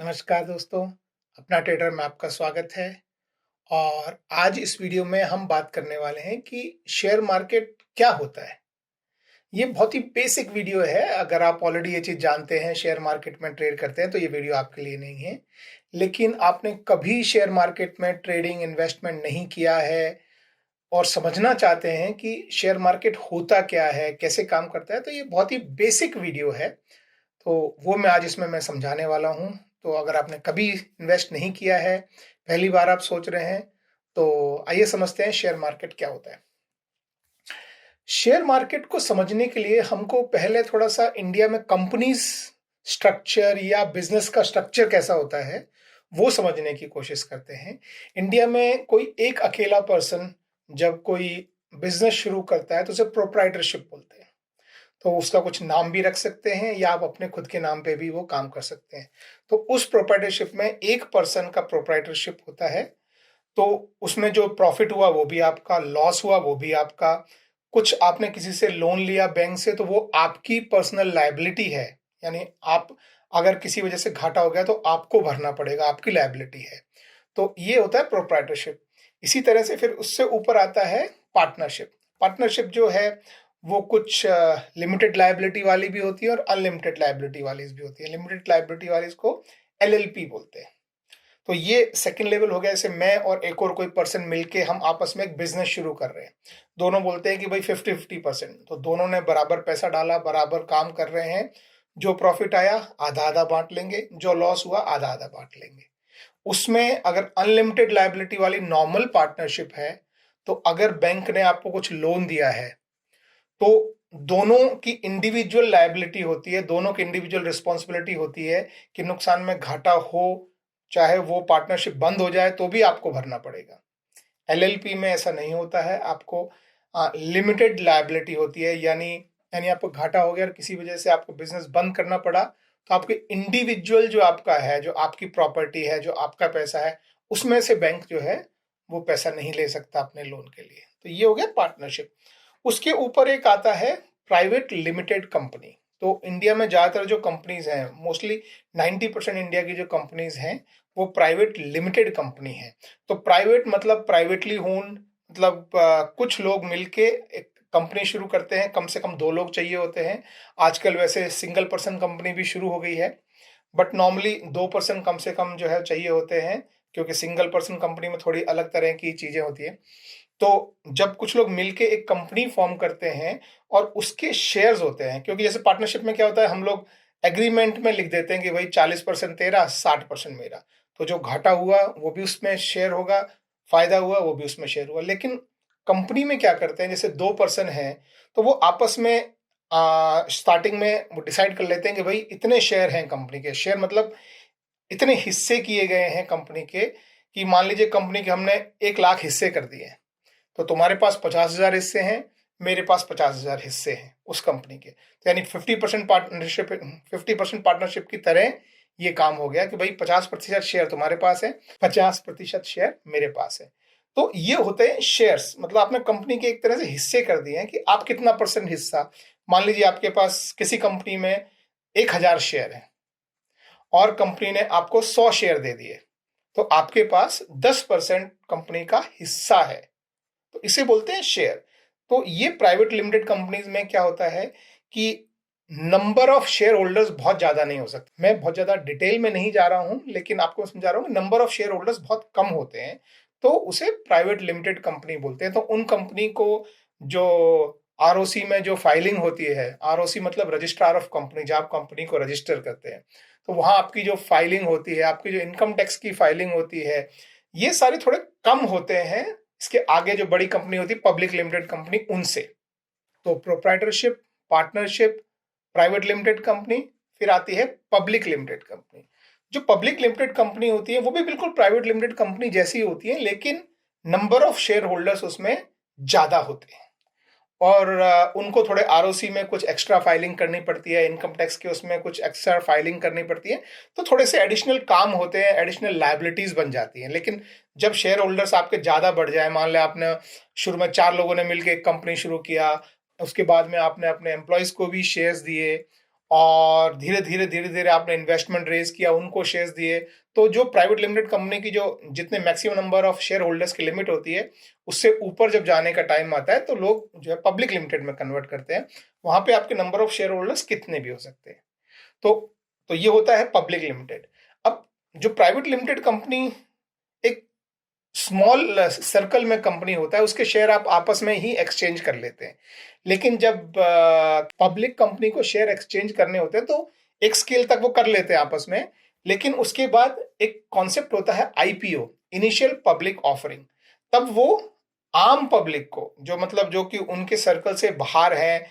नमस्कार दोस्तों, अपना ट्रेडर में आपका स्वागत है। और आज इस वीडियो में हम बात करने वाले हैं कि शेयर मार्केट क्या होता है। ये बहुत ही बेसिक वीडियो है। अगर आप ऑलरेडी ये चीज़ जानते हैं, शेयर मार्केट में ट्रेड करते हैं, तो ये वीडियो आपके लिए नहीं है। लेकिन आपने कभी शेयर मार्केट में ट्रेडिंग, इन्वेस्टमेंट नहीं किया है और समझना चाहते हैं कि शेयर मार्केट होता क्या है, कैसे काम करता है, तो ये बहुत ही बेसिक वीडियो है। तो वो मैं आज इसमें समझाने वाला हूँ। तो अगर आपने कभी इन्वेस्ट नहीं किया है, पहली बार आप सोच रहे हैं, तो आइए समझते हैं शेयर मार्केट क्या होता है। शेयर मार्केट को समझने के लिए हमको पहले थोड़ा-सा इंडिया में कंपनीज़ स्ट्रक्चर या बिज़नेस का स्ट्रक्चर कैसा होता है, वो समझने की कोशिश करते हैं। इंडिया में कोई एक अकेला पर्सन जब कोई बिज़नेस शुरू करता है, तो उसे प्रोप्राइटरशिप बोलते हैं। तो उसका कुछ नाम भी रख सकते हैं या आप अपने खुद के नाम पे भी वो काम कर सकते हैं। तो उस प्रोप्राइटरशिप में एक पर्सन का प्रोप्राइटरशिप होता है, तो उसमें जो प्रॉफिट हुआ वो भी आपका, लॉस हुआ वो भी आपका। कुछ आपने किसी से लोन लिया बैंक से, तो वो आपकी पर्सनल लायबिलिटी है। यानी आप अगर किसी वजह से घाटा हो गया तो आपको भरना पड़ेगा, आपकी लायबिलिटी है। तो ये होता है प्रोप्राइटरशिप। इसी तरह से फिर उससे ऊपर आता है पार्टनरशिप। पार्टनरशिप जो है वो कुछ लिमिटेड लायबिलिटी वाली भी होती है और अनलिमिटेड लायबिलिटी वाली भी होती है। लिमिटेड लायबिलिटी वाली इसको एलएलपी बोलते हैं। तो ये सेकंड लेवल हो गया। जैसे मैं और एक और कोई पर्सन मिलके हम आपस में एक बिजनेस शुरू कर रहे हैं। दोनों बोलते हैं कि भाई 50-50%, तो दोनों ने बराबर पैसा डाला, बराबर काम कर रहे हैं। जो प्रॉफिट आया आधा आधा बांट लेंगे, जो लॉस हुआ आधा आधा बांट लेंगे। उसमें अगर अनलिमिटेड लायबिलिटी वाली नॉर्मल पार्टनरशिप है, तो अगर बैंक ने आपको कुछ लोन दिया है, तो दोनों की इंडिविजुअल लायबिलिटी होती है, दोनों की इंडिविजुअल रिस्पॉन्सिबिलिटी होती है कि नुकसान में घाटा हो, चाहे वो पार्टनरशिप बंद हो जाए तो भी आपको भरना पड़ेगा। एलएलपी में ऐसा नहीं होता है। आपको लिमिटेड लायबिलिटी होती है, यानी यानी आपको घाटा हो गया और किसी वजह से आपको बिजनेस बंद करना पड़ा, तो आपके इंडिविजुअल जो आपका है, जो आपकी प्रॉपर्टी है, जो आपका पैसा है, उसमें से बैंक जो है वो पैसा नहीं ले सकता अपने लोन के लिए। तो ये हो गया पार्टनरशिप। उसके ऊपर एक आता है प्राइवेट लिमिटेड कंपनी। तो इंडिया में ज़्यादातर जो कंपनीज हैं, मोस्टली 90% इंडिया की जो कंपनीज हैं वो प्राइवेट लिमिटेड कंपनी है। तो प्राइवेट मतलब प्राइवेटली ओन्ड, मतलब कुछ लोग मिलके एक कंपनी शुरू करते हैं। कम से कम 2 लोग चाहिए होते हैं। आजकल वैसे सिंगल पर्सन कंपनी भी शुरू हो गई है, बट नॉर्मली 2 पर्सन कम से कम जो है चाहिए होते हैं, क्योंकि सिंगल पर्सन कंपनी में थोड़ी अलग तरह की चीज़ें होती हैं। तो जब कुछ लोग मिलके एक कंपनी फॉर्म करते हैं और उसके शेयर्स होते हैं, क्योंकि जैसे पार्टनरशिप में क्या होता है, हम लोग एग्रीमेंट में लिख देते हैं कि भाई 40% तेरा, 60% मेरा। तो जो घाटा हुआ वो भी उसमें शेयर होगा, फायदा हुआ वो भी उसमें शेयर हुआ। लेकिन कंपनी में क्या करते हैं, जैसे 2 पर्सन हैं, तो वो आपस में स्टार्टिंग में वो डिसाइड कर लेते हैं कि भाई इतने शेयर हैं कंपनी के। शेयर मतलब इतने हिस्से किए गए हैं कंपनी के, कि मान लीजिए कंपनी के हमने 1 लाख हिस्से कर दिए हैं, तो तुम्हारे पास 50,000 हिस्से हैं, मेरे पास 50,000 हिस्से हैं उस कंपनी के। तो यानी 50% पार्टनरशिप की तरह ये काम हो गया कि भाई 50% शेयर तुम्हारे पास है, 50% शेयर मेरे पास है। तो ये होते हैं शेयर्स। मतलब आपने कंपनी के एक तरह से हिस्से कर दिए हैं कि आप कितना परसेंट हिस्सा। मान लीजिए आपके पास किसी कंपनी में 1,000 शेयर है और कंपनी ने आपको 100 शेयर दे दिए, तो आपके पास 10% कंपनी का हिस्सा है। तो इसे बोलते हैं शेयर। तो ये प्राइवेट लिमिटेड कंपनीज में क्या होता है कि नंबर ऑफ शेयर होल्डर्स बहुत ज्यादा नहीं हो सकते। मैं बहुत ज्यादा डिटेल में नहीं जा रहा हूं, लेकिन आपको समझा रहा हूं, नंबर ऑफ शेयर होल्डर्स बहुत कम होते हैं, तो उसे प्राइवेट लिमिटेड कंपनी बोलते हैं। तो उन कंपनी को जो आरओसी में जो फाइलिंग होती है, आरओसी मतलब रजिस्ट्रार ऑफ कंपनी, जब आप कंपनी को रजिस्टर करते हैं, तो वहां आपकी जो फाइलिंग होती है, आपकी जो इनकम टैक्स की फाइलिंग होती है, ये सारे थोड़े कम होते हैं इसके आगे जो बड़ी कंपनी होती है पब्लिक लिमिटेड कंपनी, उनसे। तो proprietorship, partnership, private limited company, फिर आती है पब्लिक लिमिटेड कंपनी। जो पब्लिक लिमिटेड कंपनी होती है वो भी बिल्कुल प्राइवेट लिमिटेड कंपनी जैसी होती है, लेकिन नंबर ऑफ शेयर होल्डर्स उसमें ज्यादा होते हैं और उनको थोड़े आरओसी में कुछ एक्स्ट्रा फाइलिंग करनी पड़ती है, इनकम टैक्स के उसमें कुछ एक्स्ट्रा फाइलिंग करनी पड़ती है। तो थोड़े से एडिशनल काम होते हैं, एडिशनल लायबिलिटीज बन जाती हैं। लेकिन जब शेयर होल्डर्स आपके ज़्यादा बढ़ जाए, मान लें आपने शुरू में 4 लोगों ने मिलकर एक कंपनी शुरू किया, उसके बाद में आपने अपने एम्प्लॉयज़ को भी शेयर्स दिए और धीरे धीरे आपने इन्वेस्टमेंट रेज किया, उनको शेयर्स दिए, तो जो प्राइवेट लिमिटेड कंपनी की जो जितने maximum number of share holders की लिमिट होती है, उससे ऊपर जब जाने का टाइम आता है तो लोग जो है पब्लिक लिमिटेड में कन्वर्ट करते हैं। वहां पे आपके नंबर ऑफ शेयर होल्डर्स कितने भी हो सकते हैं। तो तो ये होता है पब्लिक लिमिटेड। अब जो प्राइवेट लिमिटेड कंपनी एक स्मॉल सर्कल में कंपनी होता है, उसके शेयर आप आपस में ही एक्सचेंज कर लेते हैं। लेकिन जब पब्लिक कंपनी को शेयर एक्सचेंज करने होते हैं तो एक स्केल तक वो कर लेते हैं आपस में, लेकिन उसके बाद एक कॉन्सेप्ट होता है आईपीओ, इनिशियल पब्लिक ऑफरिंग। तब वो आम पब्लिक को, जो मतलब जो कि उनके सर्कल से बाहर हैं,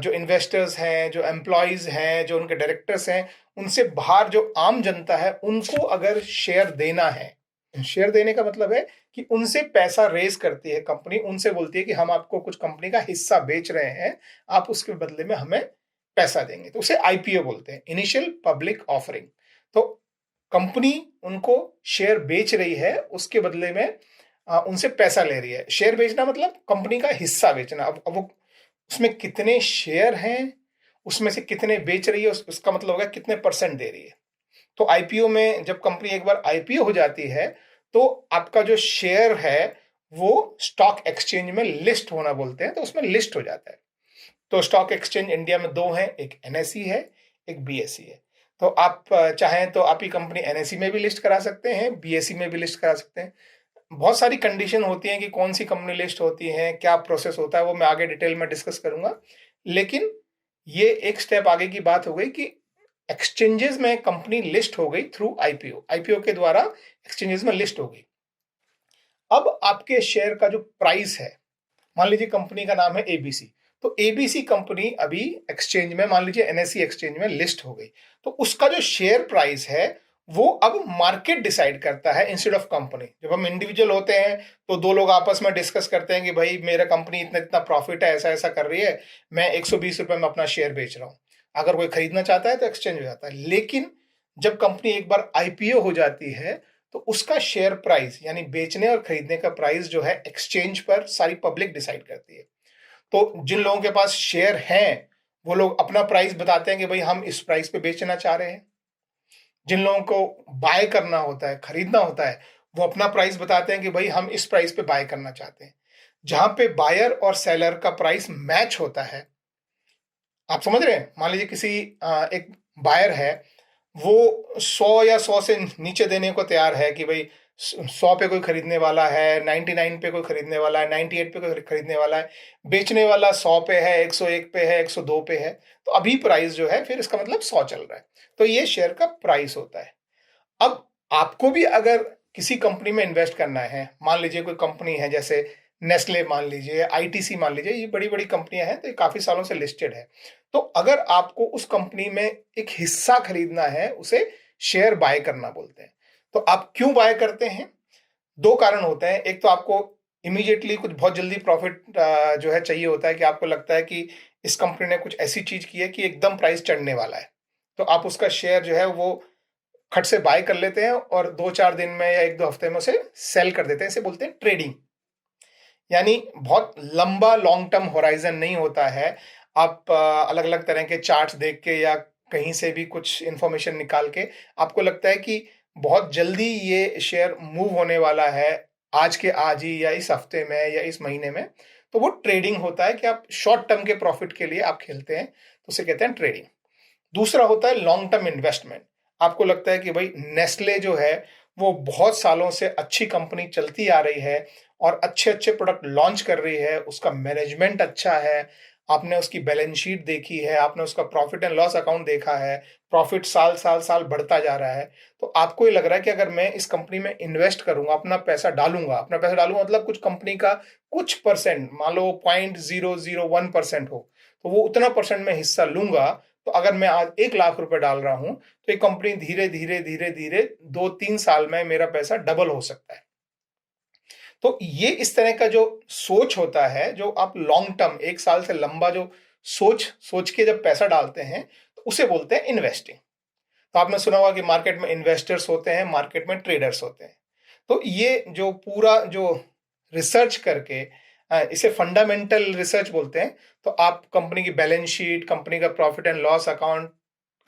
जो इन्वेस्टर्स हैं, जो एम्प्लॉयज हैं, जो उनके डायरेक्टर्स हैं, उनसे बाहर जो आम जनता है, उनको अगर शेयर देना है, शेयर देने का मतलब है कि उनसे पैसा रेज करती है कंपनी, उनसे बोलती है कि हम आपको कुछ कंपनी का हिस्सा बेच रहे हैं, आप उसके बदले में हमें पैसा देंगे, तो उसे आईपीओ बोलते हैं, इनिशियल पब्लिक ऑफरिंग। तो कंपनी उनको शेयर बेच रही है, उसके बदले में उनसे पैसा ले रही है। शेयर बेचना मतलब कंपनी का हिस्सा बेचना। अब वो उसमें कितने शेयर हैं, उसमें से कितने बेच रही है, उसका मतलब होगा कितने परसेंट दे रही है। तो आईपीओ में जब कंपनी एक बार आईपीओ हो जाती है तो आपका जो शेयर है वो स्टॉक एक्सचेंज में लिस्ट होना बोलते हैं, तो उसमें लिस्ट हो जाता है। तो स्टॉक एक्सचेंज इंडिया में दो हैं, एक एनएसई है, एक बीएसई है। तो आप चाहें तो आप ही कंपनी एनएसई में भी लिस्ट करा सकते हैं, बीएसई में भी लिस्ट करा सकते हैं। बहुत सारी कंडीशन होती हैं कि कौन सी कंपनी लिस्ट होती है, क्या प्रोसेस होता है, वो मैं आगे डिटेल में डिस्कस करूंगा। लेकिन ये एक स्टेप आगे की बात हो गई कि एक्सचेंजेस में कंपनी लिस्ट हो गई थ्रू आईपीओ, आईपीओ के द्वारा एक्सचेंजेस में लिस्ट हो गई। अब आपके शेयर का जो प्राइस है, मान लीजिए कंपनी का नाम है एबीसी, तो एबीसी कंपनी अभी एक्सचेंज में, मान लीजिए एनएससी एक्सचेंज में लिस्ट हो गई, तो उसका जो शेयर प्राइस है वो अब मार्केट डिसाइड करता है इंस्टेड ऑफ कंपनी। जब हम इंडिविजुअल होते हैं तो दो लोग आपस में डिस्कस करते हैं कि भाई मेरा कंपनी इतना इतना प्रॉफिट है, ऐसा ऐसा कर रही है, मैं 120 रुपए में अपना शेयर बेच रहा हूं, अगर कोई खरीदना चाहता है तो एक्सचेंज हो जाता है। लेकिन जब कंपनी एक बार आईपीओ हो जाती है तो उसका शेयर प्राइस, यानी बेचने और खरीदने का प्राइस जो है एक्सचेंज पर सारी पब्लिक डिसाइड करती है। तो जिन लोगों के पास शेयर हैं वो लोग अपना प्राइस बताते हैं कि भाई हम इस प्राइस पे बेचना चाह रहे हैं। जिन लोगों को बाय करना होता है, खरीदना होता है, वो अपना प्राइस बताते हैं कि भाई हम इस प्राइस पे बाय करना चाहते हैं। जहां पे बायर और सेलर का प्राइस मैच होता है, आप समझ रहे हैं, मान लीजिए किसी एक बायर है, वो 100 या 100 से नीचे देने को तैयार है कि भाई 100 पे कोई खरीदने वाला है, 99 पे कोई खरीदने वाला है, 98 पे कोई खरीदने वाला है, बेचने वाला 100 पे है, 101 पे है, 102 पे है, तो अभी प्राइस जो है फिर इसका मतलब 100 चल रहा है। तो ये शेयर का प्राइस होता है। अब आपको भी अगर किसी कंपनी में इन्वेस्ट करना है, मान लीजिए कोई कंपनी है जैसे नेस्ले, मान लीजिए आईटीसी, मान लीजिए, ये बड़ी बड़ी कंपनियां हैं, तो ये काफी सालों से लिस्टेड है। तो अगर आपको उस कंपनी में एक हिस्सा खरीदना है, उसे शेयर बाय करना बोलते हैं। तो आप क्यों बाय करते हैं? दो कारण होते हैं। एक तो आपको इमीडिएटली कुछ बहुत जल्दी प्रॉफिट जो है चाहिए होता है, कि आपको लगता है कि इस कंपनी ने कुछ ऐसी चीज की है कि एकदम प्राइस चढ़ने वाला है, तो आप उसका शेयर जो है वो खट से बाय कर लेते हैं और 2-4 दिन में या 1-2 हफ्ते में उसे सेल कर देते हैं। इसे बोलते हैं ट्रेडिंग। यानी बहुत लंबा लॉन्ग टर्म होराइजन नहीं होता है। आप अलग अलग तरह के चार्ट्स देख के या कहीं से भी कुछ इंफॉर्मेशन निकाल के आपको लगता है कि बहुत जल्दी ये शेयर मूव होने वाला है, आज के आज ही या इस हफ्ते में या इस महीने में, तो वो ट्रेडिंग होता है कि आप शॉर्ट टर्म के प्रॉफिट के लिए आप खेलते हैं, तो उसे कहते हैं ट्रेडिंग। दूसरा होता है लॉन्ग टर्म इन्वेस्टमेंट। आपको लगता है कि भाई नेस्ले जो है वो बहुत सालों से अच्छी कंपनी चलती आ रही है और अच्छे अच्छे प्रोडक्ट लॉन्च कर रही है, उसका मैनेजमेंट अच्छा है, आपने उसकी बैलेंस शीट देखी है, आपने उसका प्रॉफिट एंड लॉस अकाउंट देखा है, प्रॉफिट साल साल साल बढ़ता जा रहा है, तो आपको ये लग रहा है कि अगर मैं इस कंपनी में इन्वेस्ट करूंगा, अपना पैसा डालूंगा, मतलब कुछ कंपनी का कुछ परसेंट, मान लो 0.001% हो, तो वो उतना परसेंट में हिस्सा लूंगा, तो अगर मैं आज 1 लाख रुपए डाल रहा हूं तो ये कंपनी धीरे धीरे धीरे धीरे 2-3 साल में मेरा पैसा डबल हो सकता है। तो ये इस तरह का जो सोच होता है, जो आप लॉन्ग टर्म 1 साल से लंबा जो सोच सोच के जब पैसा डालते हैं, तो उसे बोलते हैं इन्वेस्टिंग। तो आपने सुना होगा कि मार्केट में इन्वेस्टर्स होते हैं, मार्केट में ट्रेडर्स होते हैं। तो ये जो पूरा जो रिसर्च करके इसे फंडामेंटल रिसर्च बोलते हैं। तो आप कंपनी की बैलेंस शीट, कंपनी का profit and loss account,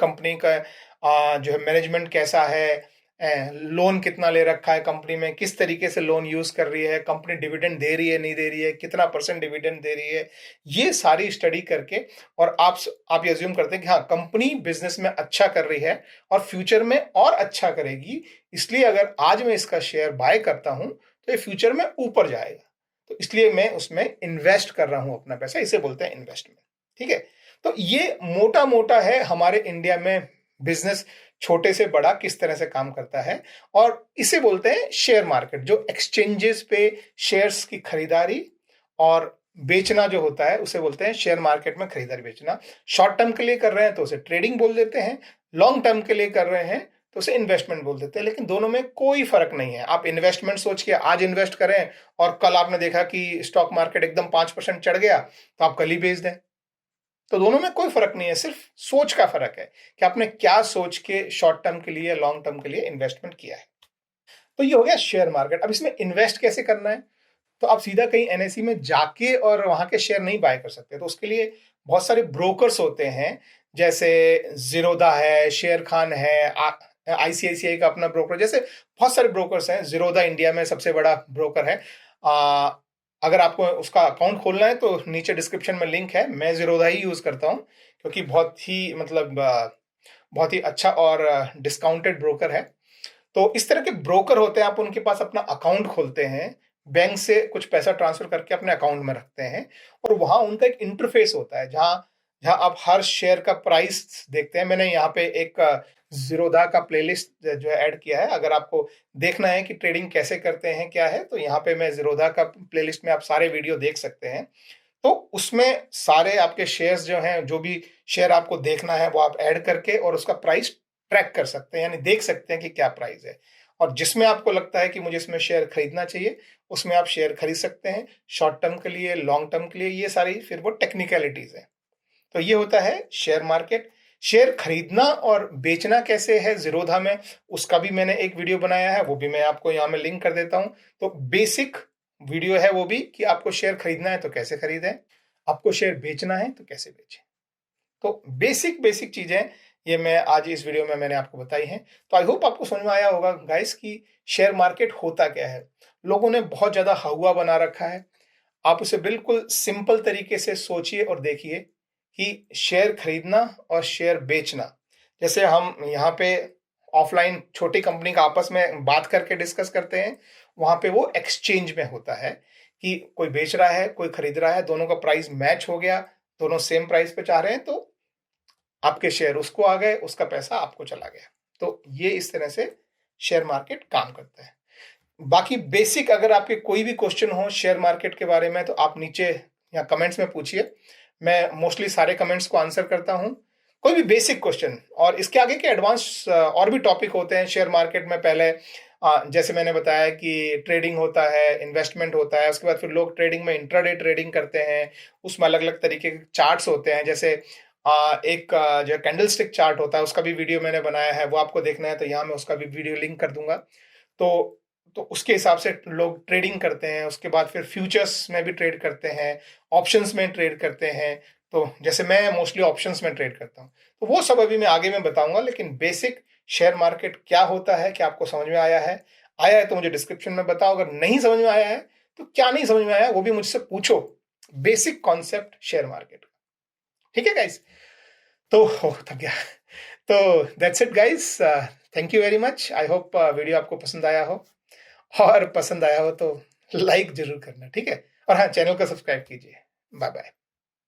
company का जो है मैनेजमेंट कैसा है, लोन कितना ले रखा है कंपनी में, किस तरीके से लोन यूज कर रही है, कंपनी डिविडेंड दे रही है नहीं दे रही है, कितना % डिविडेंड दे रही है, ये सारी स्टडी करके और आप ये अज्यूम करते हैं कि हाँ कंपनी बिजनेस में अच्छा कर रही है और फ्यूचर में और अच्छा करेगी, इसलिए अगर आज मैं इसका शेयर बाय करता हूं तो ये फ्यूचर में ऊपर जाएगा, तो इसलिए मैं उसमें इन्वेस्ट कर रहा हूं अपना पैसा, इसे बोलते हैं इन्वेस्टमेंट। ठीक है, तो ये मोटा मोटा है हमारे इंडिया में बिजनेस छोटे से बड़ा किस तरह से काम करता है, और इसे बोलते हैं शेयर मार्केट, जो एक्सचेंजेस पे शेयर्स की खरीदारी और बेचना जो होता है उसे बोलते हैं शेयर मार्केट में खरीदारी बेचना। शॉर्ट टर्म के लिए कर रहे हैं तो उसे ट्रेडिंग बोल देते हैं, लॉन्ग टर्म के लिए कर रहे हैं तो उसे इन्वेस्टमेंट बोल देते हैं, लेकिन दोनों में कोई फर्क नहीं है। आप इन्वेस्टमेंट सोच के आज इन्वेस्ट करें और कल आपने देखा कि स्टॉक मार्केट एकदम 5% चढ़ गया तो आप कल ही बेच दें, तो दोनों में कोई फर्क नहीं है, सिर्फ सोच का फर्क है कि आपने क्या सोच के शॉर्ट टर्म के लिए, लॉन्ग टर्म के लिए इन्वेस्टमेंट किया है। तो ये हो गया शेयर मार्केट। अब इसमें इन्वेस्ट कैसे करना है, तो आप सीधा कहीं एनएसई में जाके और वहां के शेयर नहीं बाय कर सकते, तो उसके लिए बहुत सारे ब्रोकर्स होते हैं, जैसे जीरोधा है, शेर खान है, आईसीआईसीआई का अपना ब्रोकर, जैसे बहुत सारे ब्रोकर्स हैं। जीरोधा इंडिया में सबसे बड़ा ब्रोकर है। अगर आपको उसका अकाउंट खोलना है तो नीचे डिस्क्रिप्शन में लिंक है। मैं जीरोधा ही यूज करता हूँ क्योंकि बहुत ही अच्छा और डिस्काउंटेड ब्रोकर है। तो इस तरह के ब्रोकर होते हैं, आप उनके पास अपना अकाउंट खोलते हैं, बैंक से कुछ पैसा ट्रांसफर करके अपने अकाउंट में रखते हैं, और वहां उनका एक इंटरफेस होता है जहां जहां आप हर शेयर का प्राइस देखते हैं। मैंने यहाँ पे एक जीरोधा का प्लेलिस्ट जो है ऐड किया है, अगर आपको देखना है कि ट्रेडिंग कैसे करते हैं क्या है, तो यहाँ पे मैं जीरोधा का प्लेलिस्ट में आप सारे वीडियो देख सकते हैं। तो उसमें सारे आपके शेयर्स जो हैं, जो भी शेयर आपको देखना है वो आप ऐड करके और उसका प्राइस ट्रैक कर सकते हैं, यानी देख सकते हैं कि क्या प्राइस है, और जिसमें आपको लगता है कि मुझे इसमें शेयर खरीदना चाहिए उसमें आप शेयर खरीद सकते हैं, शॉर्ट टर्म के लिए, लॉन्ग टर्म के लिए। ये सारी फिर वो टेक्निकलिटीज है। तो ये होता है शेयर मार्केट। शेयर खरीदना और बेचना कैसे है जीरोधा में, उसका भी मैंने एक वीडियो बनाया है, वो भी मैं आपको यहाँ में लिंक कर देता हूँ। तो बेसिक वीडियो है वो भी, कि आपको शेयर खरीदना है तो कैसे खरीदें, आपको शेयर बेचना है तो कैसे बेचें। तो बेसिक बेसिक चीजें ये मैं आज इस वीडियो में मैंने आपको बताई हैं। तो आई होप आपको समझ में आया होगा गाइस कि शेयर मार्केट होता क्या है। लोगों ने बहुत ज्यादा हवा बना रखा है, आप उसे बिल्कुल सिंपल तरीके से सोचिए और देखिए कि शेयर खरीदना और शेयर बेचना, जैसे हम यहाँ पे ऑफलाइन छोटी कंपनी का आपस में बात करके डिस्कस करते हैं, वहां पे वो एक्सचेंज में होता है कि कोई बेच रहा है, कोई खरीद रहा है, दोनों का प्राइस मैच हो गया, दोनों सेम प्राइस पे चाह रहे हैं, तो आपके शेयर उसको आ गए, उसका पैसा आपको चला गया। तो ये इस तरह से शेयर मार्केट काम करता है। बाकी बेसिक अगर आपके कोई भी क्वेश्चन हो शेयर मार्केट के बारे में तो आप नीचे या कमेंट्स में पूछिए, मैं मोस्टली सारे कमेंट्स को आंसर करता हूं। कोई भी बेसिक क्वेश्चन, और इसके आगे के एडवांस और भी टॉपिक होते हैं शेयर मार्केट में। पहले जैसे मैंने बताया कि ट्रेडिंग होता है, इन्वेस्टमेंट होता है, उसके बाद फिर लोग ट्रेडिंग में इंट्राडे ट्रेडिंग करते हैं, उसमें अलग अलग तरीके के चार्ट्स होते हैं। जैसे एक जो कैंडलस्टिक चार्ट होता है उसका भी वीडियो मैंने बनाया है, वो आपको देखना है तो यहाँ मैं उसका भी वीडियो लिंक कर दूंगा। तो उसके हिसाब से लोग ट्रेडिंग करते हैं। उसके बाद फिर फ्यूचर्स में भी ट्रेड करते हैं, ऑप्शंस में ट्रेड करते हैं। तो जैसे मैं मोस्टली ऑप्शंस में ट्रेड करता हूँ, तो वो सब अभी मैं आगे में बताऊंगा। लेकिन बेसिक शेयर मार्केट क्या होता है, क्या आपको समझ में आया है तो मुझे डिस्क्रिप्शन में बताओ। अगर नहीं समझ में आया है तो क्या नहीं समझ में आया वो भी मुझसे पूछो, बेसिक कॉन्सेप्ट शेयर मार्केट का। ठीक है गाइस, तो थक गया। तो that's it guys, thank you very much. I hope video आपको पसंद आया हो, और पसंद आया हो तो लाइक जरूर करना, ठीक है। और हाँ, चैनल को सब्सक्राइब कीजिए। Bye bye.